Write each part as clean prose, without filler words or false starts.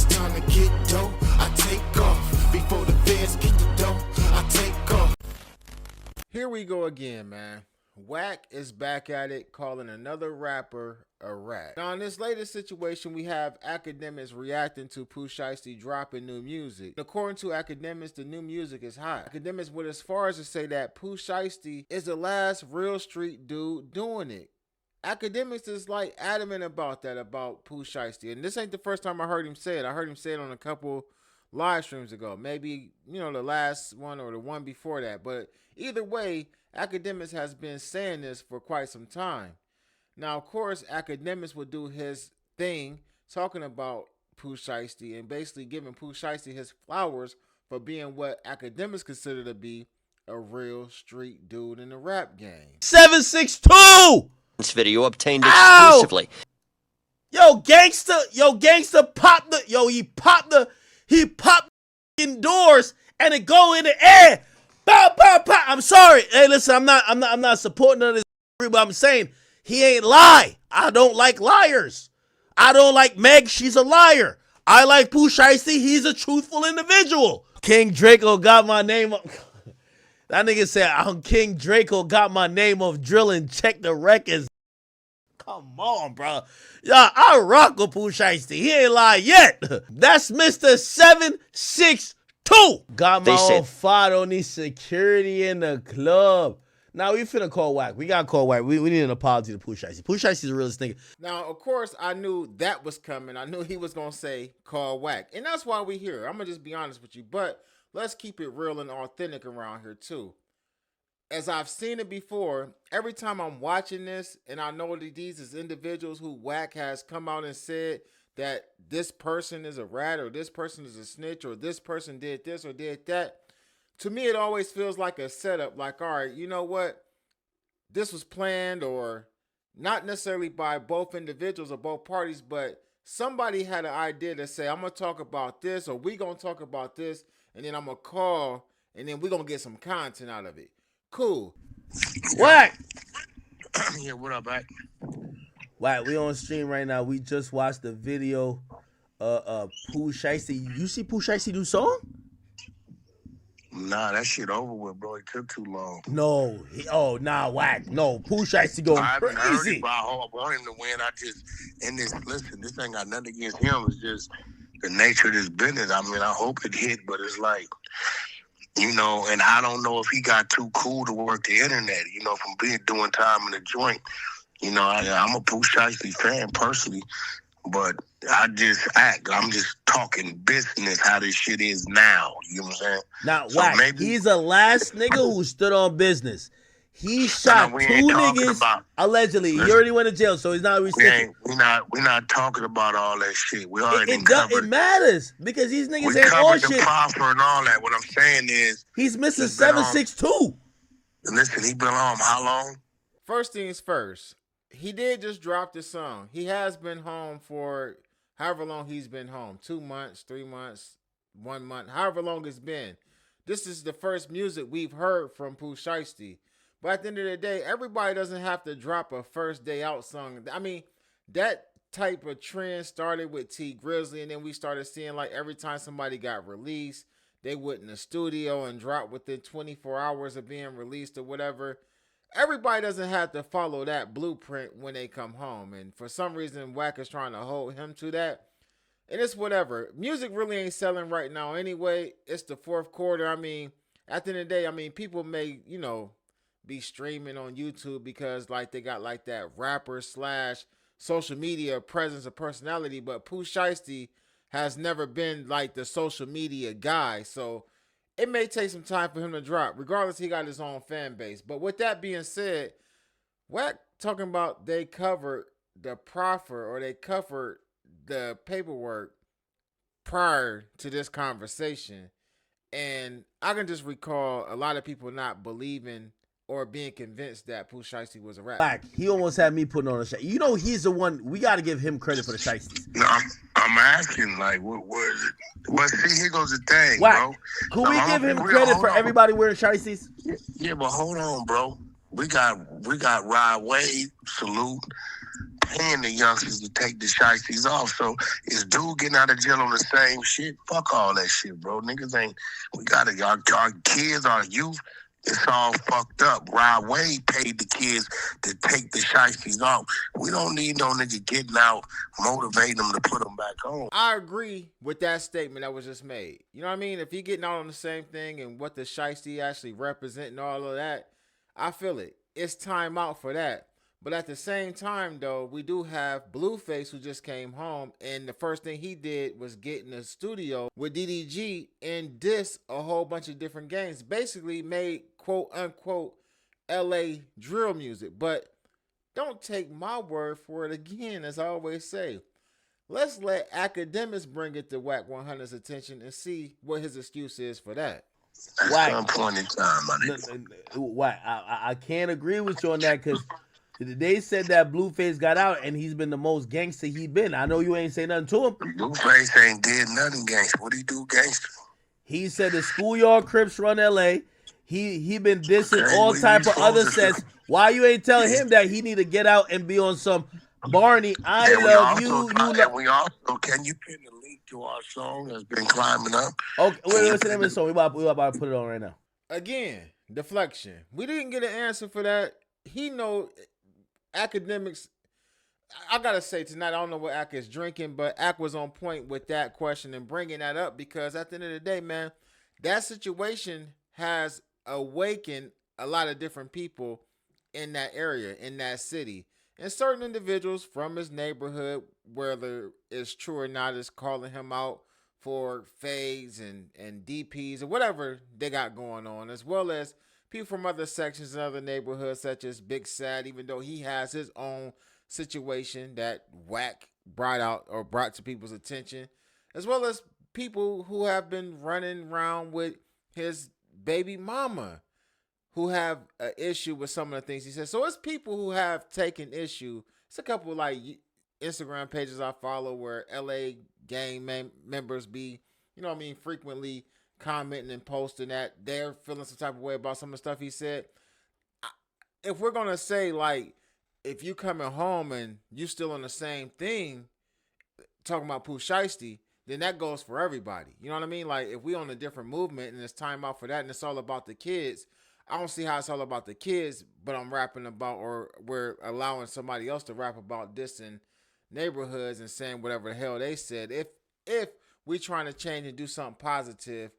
it's time to get dough, I take off. Before the feds get the dough, I take off. Here we go again, man. Wack is back at it, calling another rapper a rat. Now, in this latest situation, we have Akademiks reacting to Pooh Shiesty dropping new music. According to Akademiks, the new music is hot. Akademiks went as far as to say that Pooh Shiesty is the last real street dude doing it. Akademiks is like adamant about that, about Pooh Shiesty. And this ain't the first time I heard him say it. I heard him say it on a couple live streams ago. Maybe, you know, the last one or the one before that. But either way, Akademiks has been saying this for quite some time. Now, of course, Akademiks would do his thing talking about Pooh Shiesty and basically giving Pooh Shiesty his flowers for being what Akademiks consider to be a real street dude in the rap game. 762! This video obtained exclusively. Yo, gangster popped the, he popped the doors and it go in the air. Pow, pow, pow. I'm sorry. Hey, listen, I'm not supporting none of this, but I'm saying he ain't lie. I don't like liars. I don't like Meg. She's a liar. I like Pooh Shiesty. He's a truthful individual. King Draco got my name up. That nigga said, King Draco got my name off drilling. Check the records. Come on, bro. Yeah, I rock with Pooh Shiesty. He ain't lied yet. That's Mr. 762. Got my own fight on the security in the club. Now we finna call Wack. We gotta call Wack. We need an apology to Pooh Shiesty. Pooh Shiesty's a realist nigga. Now, of course, I knew that was coming. I knew he was gonna say call Wack. And that's why we here. I'm gonna just be honest with you. But let's keep it real and authentic around here too. As I've seen it before, every time I'm watching this, and I know that these is individuals who Wack has come out and said that this person is a rat, or this person is a snitch, or this person did this or did that. To me, it always feels like a setup, like, all right, you know what? This was planned, or not necessarily by both individuals or both parties, but somebody had an idea to say, I'm going to talk about this, or we going to talk about this, and then I'm going to call, and then we're going to get some content out of it. Cool. Wack. Yeah, what up, Wack? Wack, we on stream right now. We just watched the video Pooh Shiesty. You see Pooh Shiesty do song? Nah, that shit over with, bro. It took too long. No. Wack. No, Pooh Shiesty going crazy. I heard it, but I want him to win. Listen, this ain't got nothing against him. It's just the nature of this business. I mean, I hope it hit, but it's like, you know, and I don't know if he got too cool to work the internet, you know, from doing time in the joint. You know, I'm a Pooh Shiesty fan personally, but I'm just talking business, how this shit is now. You know what I'm saying? Now, so Wack, he's the last nigga who stood on business. He shot two niggas allegedly. He already went to jail, so he's not receiving. We're not talking about all that shit. We already covered. It matters because these niggas ain't on shit. We covered the proffer and all that. What I'm saying is he's missing 762. Listen, he been on how long? First things first. He did just drop the song. He has been home for however long he's been home. 2 months, 3 months, 1 month, however long it's been. This is the first music we've heard from Pooh Shiesty. But at the end of the day, everybody doesn't have to drop a first day out song. I mean, that type of trend started with T Grizzly, and then we started seeing like every time somebody got released, they went in the studio and dropped within 24 hours of being released or whatever. Everybody doesn't have to follow that blueprint when they come home. And for some reason, Wack is trying to hold him to that. And it's whatever. Music really ain't selling right now anyway. It's the fourth quarter. I mean, at the end of the day, I mean, people may, you know, be streaming on YouTube because like they got like that rapper / social media presence or personality. But Pooh Shiesty has never been like the social media guy. So it may take some time for him to drop. Regardless, he got his own fan base. But with that being said, Wack talking about they covered the proffer or they covered the paperwork prior to this conversation. And I can just recall a lot of people not believing or being convinced that Pooh Shiesty was a rapper. Wack, he almost had me putting on a shit. You know, he's the one, we got to give him credit for the Shiesties. No, I'm asking, like, what is it? Well, see, here goes the thing, Wack, bro. Could we give him credit for everybody wearing Shiesties? Yeah, but hold on, bro. We got Rod Wave, salute. paying the youngsters to take the shiesties off. So is dude getting out of jail on the same shit? Fuck all that shit, bro. Niggas ain't. We gotta. Our kids, our youth. It's all fucked up. Rod Wade paid the kids to take the shiesties off. We don't need no nigga getting out, motivating them to put them back on. I agree with that statement that was just made. You know what I mean? If he getting out on the same thing and what the shiesty actually represent and all of that, I feel it. It's time out for that. But at the same time, though, we do have Blueface who just came home, and the first thing he did was get in the studio with DDG and diss a whole bunch of different games. Basically made quote unquote LA drill music. But don't take my word for it again, as I always say. Let's let Akademiks bring it to Wack 100's attention and see what his excuse is for that. At Wack, some point in time, my nigga. Wack, I can't agree with you on that because they said that Blueface got out and he's been the most gangster he been. I know you ain't say nothing to him. Blueface ain't did nothing gangster. What he do gangster? He said the schoolyard Crips run LA. He been dissing all type of other sets. Why you ain't telling him that he need to get out and be on some Barney, I love you. And we also, can you pin the link to our song that's been climbing up? Okay, what's the name of the song? We about to put it on right now. Again, deflection. We didn't get an answer for that. He know Akademiks. I gotta say tonight, I don't know what Ak is drinking, but Ak was on point with that question and bringing that up because at the end of the day, man, that situation has awakened a lot of different people in that area, in that city. And certain individuals from his neighborhood, whether it's true or not, is calling him out for fades and DPs or whatever they got going on, as well as people from other sections and other neighborhoods, such as Big Sad, even though he has his own situation that Wack brought to people's attention, as well as people who have been running around with his baby mama who have an issue with some of the things he said. So it's people who have taken issue. It's a couple like Instagram pages I follow where LA gang members be, you know what I mean, frequently commenting and posting that they're feeling some type of way about some of the stuff he said. If we're going to say, like, if you coming home and you still on the same thing, talking about Pooh Shiesty, then that goes for everybody. You know what I mean? Like, if we on a different movement and it's time out for that and it's all about the kids, I don't see how it's all about the kids, but I'm rapping about, or we're allowing somebody else to rap about dissing neighborhoods and saying whatever the hell they said. If we trying to change and do something positive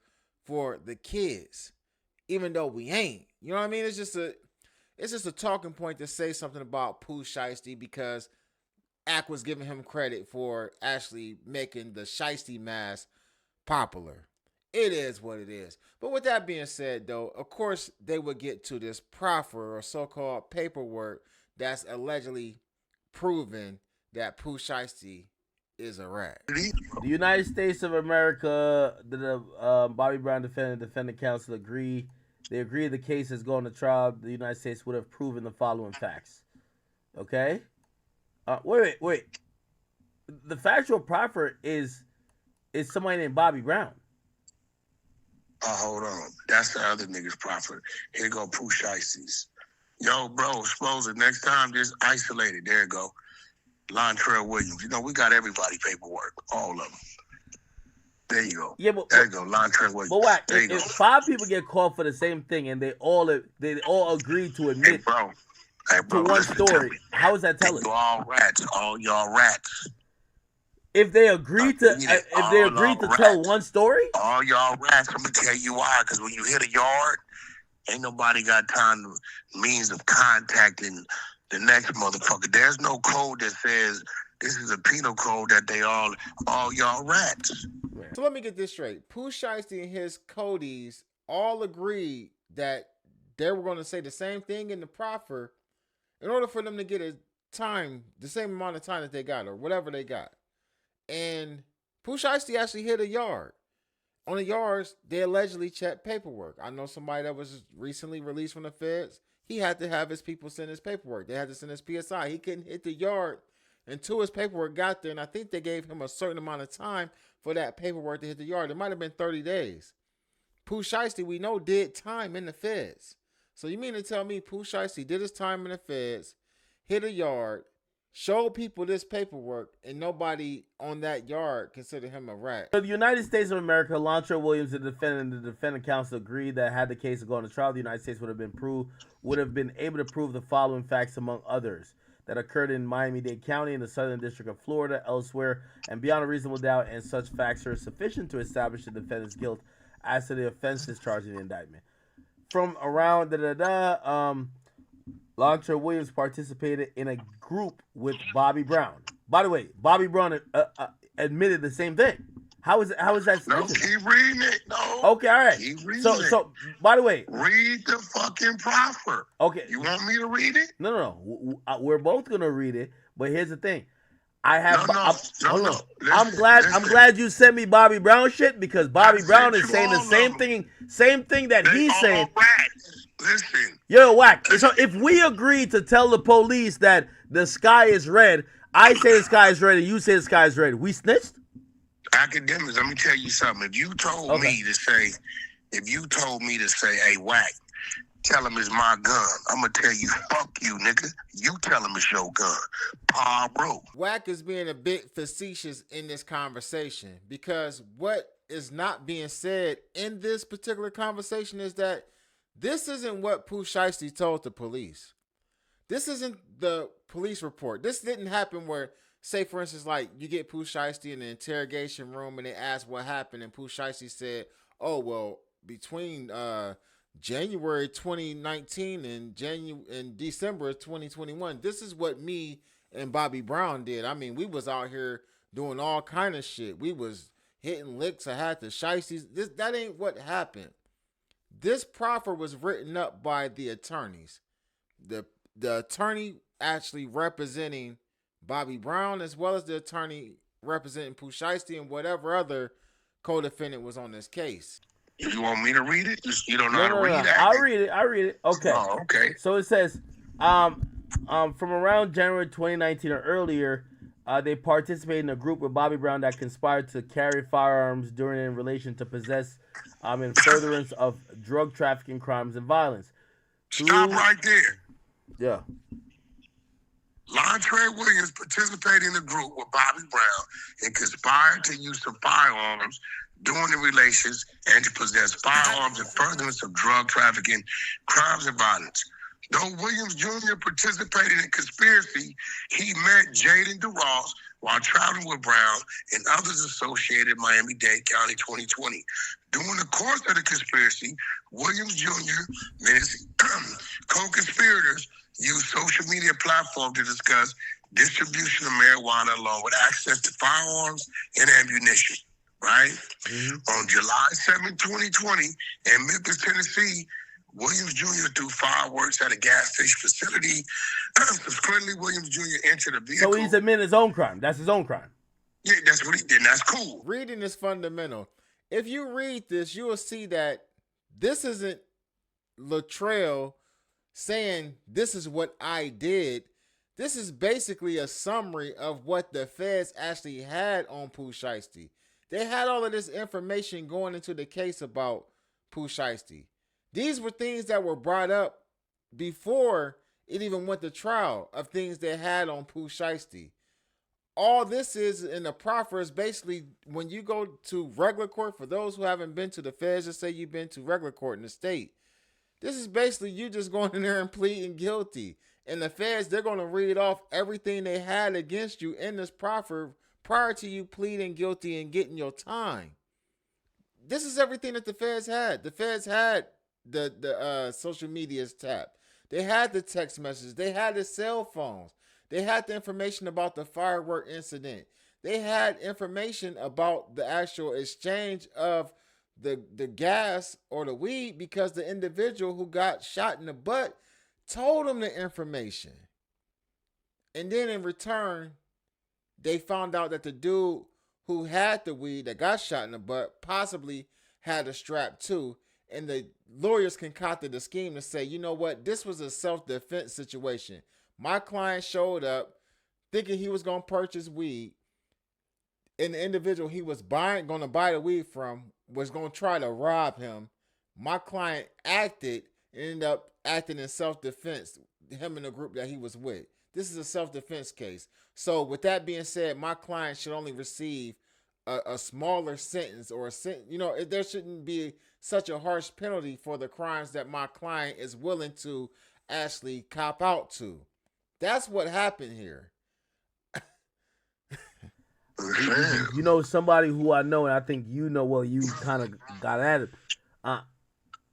for the kids, even though we ain't, you know what I mean? It's just a talking point to say something about Pooh Shiesty because Ak was giving him credit for actually making the Shiesty mask popular. It is what it is. But with that being said, though, of course, they would get to this proffer or so-called paperwork that's allegedly proven that Pooh Shiesty is a rat. The United States of America, the Bobby Brown defendant counsel agree. They agree the case is going to trial. The United States would have proven the following facts. Okay? Wait. The factual proffer is somebody named Bobby Brown. Hold on. That's the other nigga's profit. Here go Pooh Shiesties. Yo, bro, suppose the next time just isolate it. There you go. Lontrell Williams. You know, we got everybody paperwork. All of them. There you go. Yeah, but there you go. Lontrell Williams. But Wack, there you if go. 5 people get called for the same thing and they all agree to admit Hey, bro, to one story, how is that telling? You all rats. All y'all rats. If they agree to tell one story, all y'all rats. Let me tell you why. Because when you hit a yard, ain't nobody got means of contacting the next motherfucker. There's no code that says this is a penal code that they all y'all rats. So let me get this straight. Pooh Shiesty and his Codys all agreed that they were going to say the same thing in the proffer in order for them to get the same amount of time that they got or whatever they got. And Pooh Shiesty actually hit a yard. On the yards, they allegedly checked paperwork. I know somebody that was recently released from the feds. He had to have his people send his paperwork. They had to send his PSI. He couldn't hit the yard until his paperwork got there. And I think they gave him a certain amount of time for that paperwork to hit the yard. It might have been 30 days. Pooh Shiesty, we know, did time in the feds. So you mean to tell me Pooh Shiesty did his time in the feds, hit a yard, showed people this paperwork, and nobody on that yard considered him a rat. For the United States of America, Lontre Williams, the defendant, and the defendant counsel agreed that had the case gone to trial, the United States would have been able to prove the following facts, among others, that occurred in Miami-Dade County in the Southern District of Florida, elsewhere, and beyond a reasonable doubt, and such facts are sufficient to establish the defendant's guilt as to the offenses charged in the indictment. From around Lontre Williams participated in a group with Bobby Brown. By the way, Bobby Brown admitted the same thing. How is that? No, keep reading it. No. Okay, all right. Keep reading it. So, by the way, read the fucking proffer. Okay. You want me to read it? No. We're both gonna read it. But here's the thing. I have. No. Listen, I'm glad you sent me Bobby Brown shit, because Bobby Brown is saying the same thing that he's saying. Listen. Yo, Wack. So if we agree to tell the police that the sky is red, I say the sky is red and you say the sky is red, we snitched? Akademiks, let me tell you something. If you told me to say, hey, Wack, tell him it's my gun, I'm going to tell you, fuck you, nigga. You tell him it's your gun. Bro. Wack is being a bit facetious in this conversation, because what is not being said in this particular conversation is that this isn't what Pooh Shiesty told the police. This isn't the police report. This didn't happen where, say, for instance, like you get Pooh Shiesty in the interrogation room and they ask what happened, and Pooh Shiesty said, oh, well, between January 2019 and December 2021, this is what me and Bobby Brown did. I mean, we was out here doing all kind of shit. We was hitting licks. I had the Shiesties. That ain't what happened. This proffer was written up by the attorneys. The attorney actually representing Bobby Brown, as well as the attorney representing Pooh Shiesty and whatever other co-defendant was on this case. You want me to read it? You don't know how to read it? I'll read it. Okay. Oh, okay. So it says, from around January 2019 or earlier, they participated in a group with Bobby Brown that conspired to carry firearms during in relation to possess in furtherance of drug trafficking, crimes, and violence. Stop right there. Yeah. Lontre Williams participated in a group with Bobby Brown and conspired to use some firearms during the relations and to possess firearms in furtherance of drug trafficking, crimes, and violence. Though Williams Jr. participated in conspiracy, he met Jaden DeRoss while traveling with Brown and others associated in Miami-Dade County 2020. During the course of the conspiracy, Williams Jr. and his co-conspirators used social media platforms to discuss distribution of marijuana along with access to firearms and ammunition, right? Mm-hmm. On July 7, 2020, in Memphis, Tennessee, Williams Jr. threw fireworks at a gas station facility. Subsequently, Williams Jr. entered a vehicle. So he's admitting his own crime. That's his own crime. Yeah, that's what he did. That's cool. Reading is fundamental. If you read this, you will see that this isn't Latrell saying this is what I did. This is basically a summary of what the feds actually had on Pooh Shiesty. They had all of this information going into the case about Pooh Shiesty. These were things that were brought up before it even went to trial, of things they had on Pooh Shiesty. All this is in the proffer is basically when you go to regular court, for those who haven't been to the feds, just say you've been to regular court in the state. This is basically you just going in there and pleading guilty. And the feds, they're going to read off everything they had against you in this proffer prior to you pleading guilty and getting your time. This is everything that the feds had. The feds had the social medias tapped. They had the text messages. They had the cell phones. They had the information about the firework incident. They had information about the actual exchange of the gas or the weed, because the individual who got shot in the butt told them the information. And then in return, they found out that the dude who had the weed that got shot in the butt possibly had a strap too. And the lawyers concocted a scheme to say, you know what, this was a self-defense situation. My client showed up thinking he was going to purchase weed, and the individual he was going to buy the weed from was going to try to rob him. My client ended up acting in self-defense, him and the group that he was with. This is a self-defense case. So with that being said, my client should only receive a smaller sentence or a sentence. You know, there shouldn't be such a harsh penalty for the crimes that my client is willing to actually cop out to. That's what happened here. You know, somebody who I know, and I think you know, well, you kind of got at it.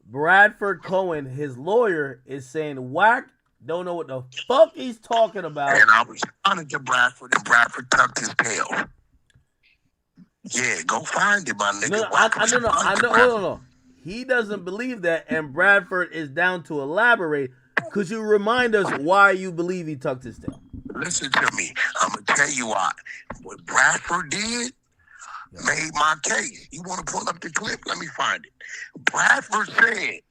Bradford Cohen, his lawyer, is saying Wack don't know what the fuck he's talking about. And I was responding to Bradford, and Bradford tucked his tail. Yeah, go find it, my nigga. No. He doesn't believe that, and Bradford is down to elaborate. Could you remind us why you believe he tucked his tail? Listen to me. I'm going to tell you why. What Bradford did made my case. You want to pull up the clip? Let me find it. Bradford said,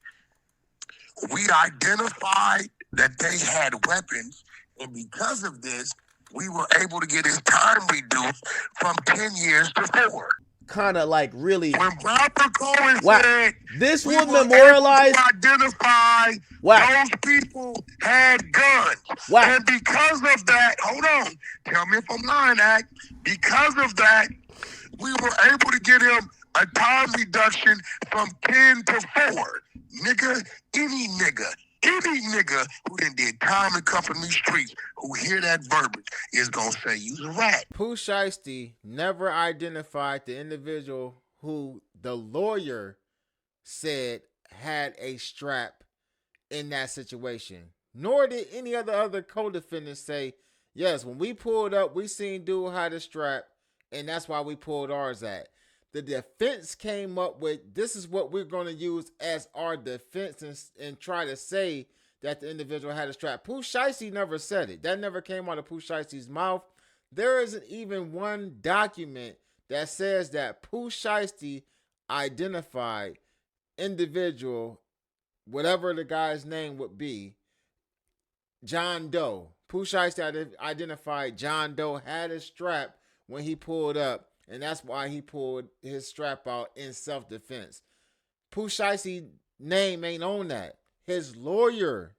we identified that they had weapons, and because of this, we were able to get his time reduced from 10 years to 4. Kind of like really. When Bradford Cohen Wack. said This we would were memorialize. able to identify Wack. those people had guns. Wack. And because of that, hold on, tell me if I'm lying, Act. Because of that, we were able to get him a time reduction from 10 to 4. Nigga, any nigga who done did time and come from these streets who hear that verbiage is gonna say you's a rat. Pooh Shiesty never identified the individual who the lawyer said had a strap in that situation. Nor did any other co-defendants say, yes, when we pulled up, we seen dude had a strap, and that's why we pulled ours at. The defense came up with, this is what we're going to use as our defense and try to say that the individual had a strap. Pooh Shiesty never said it. That never came out of Pooh Shiesty's mouth. There isn't even one document that says that Pooh Shiesty identified individual, whatever the guy's name would be, John Doe. Pooh Shiesty identified John Doe had a strap when he pulled up, and that's why he pulled his strap out in self-defense. Pooh Shiesty's name ain't on that. His lawyer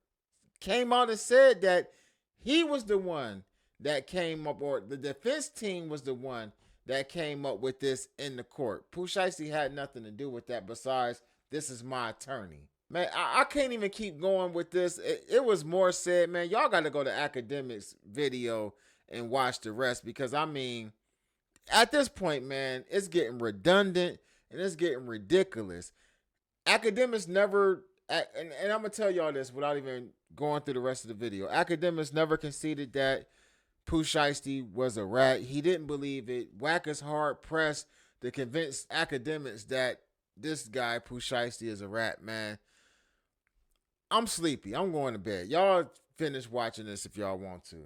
came out and said that he was the one that came up, or the defense team was the one that came up with this in the court. Pooh Shiesty had nothing to do with that besides, this is my attorney. Man, I can't even keep going with this. It was more said, man. Y'all got to go to Akademiks video and watch the rest, because, I mean, at this point, man, it's getting redundant and it's getting ridiculous. Akademiks never, and I'm going to tell y'all this without even going through the rest of the video. Akademiks never conceded that Pooh Shiesty was a rat. He didn't believe it. Wack is hard pressed to convince Akademiks that this guy, Pooh Shiesty, is a rat, man. I'm sleepy. I'm going to bed. Y'all finish watching this if y'all want to.